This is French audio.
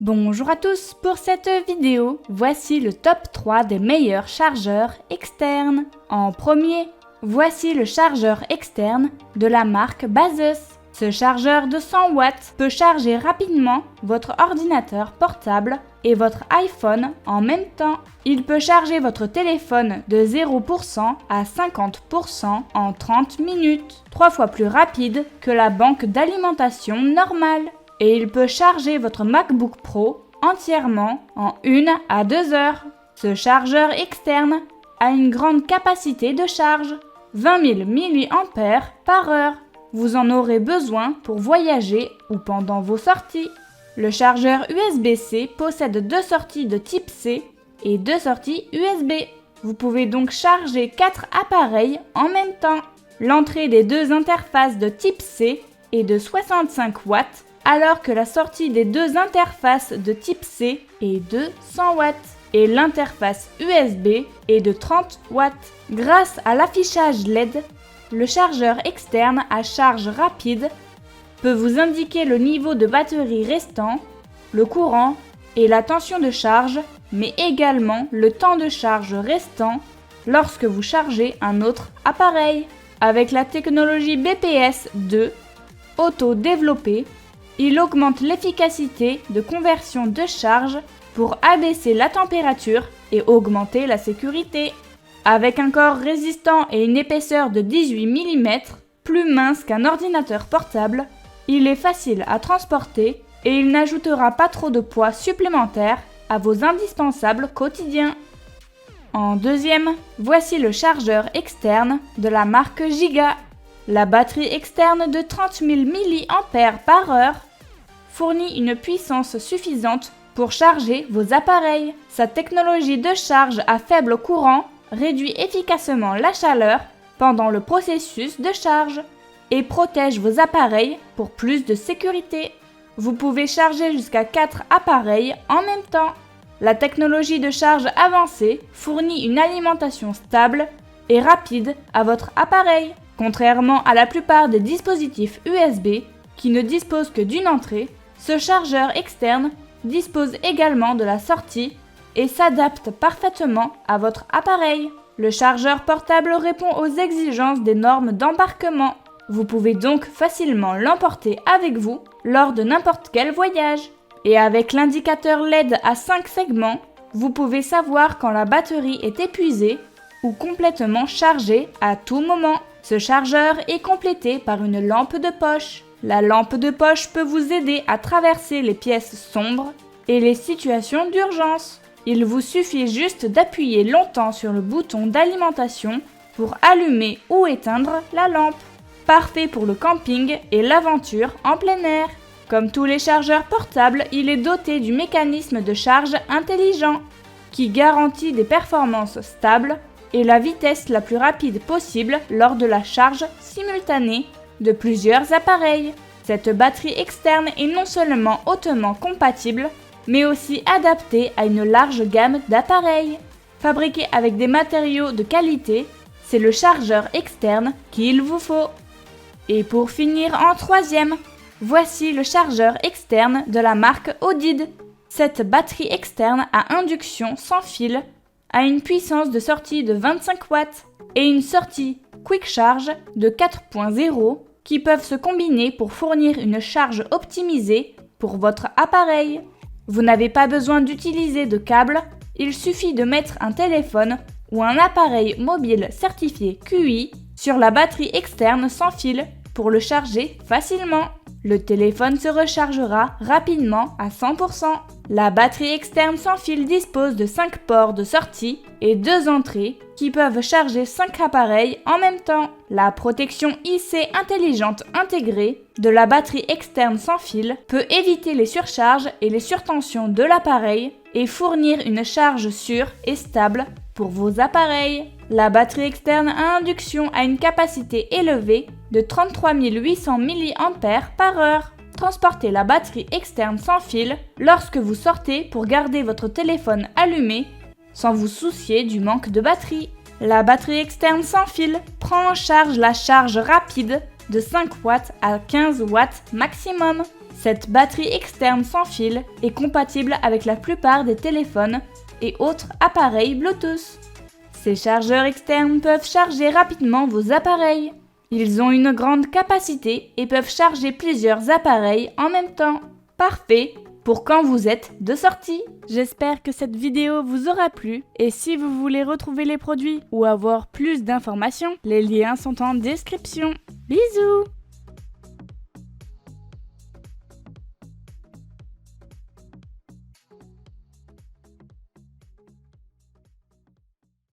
Bonjour à tous, pour cette vidéo, voici le top 3 des meilleurs chargeurs externes. En premier, voici le chargeur externe de la marque Baseus. Ce chargeur de 100 watts peut charger rapidement votre ordinateur portable et votre iPhone en même temps. Il peut charger votre téléphone de 0% à 50% en 30 minutes, 3 fois plus rapide que la banque d'alimentation normale. Et il peut charger votre MacBook Pro entièrement en 1 à 2 heures. Ce chargeur externe a une grande capacité de charge, 20 000 mAh par heure. Vous en aurez besoin pour voyager ou pendant vos sorties. Le chargeur USB-C possède 2 sorties de type C et 2 sorties USB. Vous pouvez donc charger 4 appareils en même temps. L'entrée des 2 interfaces de type C est de 65 watts, alors que la sortie des 2 interfaces de type C est de 100 watts et l'interface USB est de 30 watts. Grâce à l'affichage LED, le chargeur externe à charge rapide peut vous indiquer le niveau de batterie restant, le courant et la tension de charge, mais également le temps de charge restant lorsque vous chargez un autre appareil. Avec la technologie BPS 2 auto-développée, il augmente l'efficacité de conversion de charge pour abaisser la température et augmenter la sécurité. Avec un corps résistant et une épaisseur de 18 mm, plus mince qu'un ordinateur portable, il est facile à transporter et il n'ajoutera pas trop de poids supplémentaire à vos indispensables quotidiens. En deuxième, voici le chargeur externe de la marque Giga. La batterie externe de 30 000 mAh par heure fournit une puissance suffisante pour charger vos appareils. Sa technologie de charge à faible courant réduit efficacement la chaleur pendant le processus de charge et protège vos appareils pour plus de sécurité. Vous pouvez charger jusqu'à 4 appareils en même temps. La technologie de charge avancée fournit une alimentation stable et rapide à votre appareil, contrairement à la plupart des dispositifs USB qui ne disposent que d'une entrée. Ce chargeur externe dispose également de la sortie et s'adapte parfaitement à votre appareil. Le chargeur portable répond aux exigences des normes d'embarquement. Vous pouvez donc facilement l'emporter avec vous lors de n'importe quel voyage. Et avec l'indicateur LED à 5 segments, vous pouvez savoir quand la batterie est épuisée ou complètement chargée à tout moment. Ce chargeur est complété par une lampe de poche. La lampe de poche peut vous aider à traverser les pièces sombres et les situations d'urgence. Il vous suffit juste d'appuyer longtemps sur le bouton d'alimentation pour allumer ou éteindre la lampe. Parfait pour le camping et l'aventure en plein air. Comme tous les chargeurs portables, il est doté du mécanisme de charge intelligent qui garantit des performances stables et la vitesse la plus rapide possible lors de la charge simultanée de plusieurs appareils. Cette batterie externe est non seulement hautement compatible, mais aussi adaptée à une large gamme d'appareils. Fabriqué avec des matériaux de qualité, c'est le chargeur externe qu'il vous faut. Et pour finir en troisième, voici le chargeur externe de la marque Odid. Cette batterie externe à induction sans fil a une puissance de sortie de 25 watts et une sortie Quick Charge de 4.0 qui peuvent se combiner pour fournir une charge optimisée pour votre appareil. Vous n'avez pas besoin d'utiliser de câble, il suffit de mettre un téléphone ou un appareil mobile certifié QI sur la batterie externe sans fil pour le charger facilement. Le téléphone se rechargera rapidement à 100%. La batterie externe sans fil dispose de 5 ports de sortie et 2 entrées qui peuvent charger 5 appareils en même temps. La protection IC intelligente intégrée de la batterie externe sans fil peut éviter les surcharges et les surtensions de l'appareil et fournir une charge sûre et stable pour vos appareils. La batterie externe à induction a une capacité élevée de 33 800 mAh par heure. Transportez la batterie externe sans fil lorsque vous sortez pour garder votre téléphone allumé sans vous soucier du manque de batterie. La batterie externe sans fil prend en charge la charge rapide de 5 watts à 15 watts maximum. Cette batterie externe sans fil est compatible avec la plupart des téléphones et autres appareils Bluetooth. Ces chargeurs externes peuvent charger rapidement vos appareils. Ils ont une grande capacité et peuvent charger plusieurs appareils en même temps. Parfait pour quand vous êtes de sortie. J'espère que cette vidéo vous aura plu et si vous voulez retrouver les produits ou avoir plus d'informations, les liens sont en description. Bisous!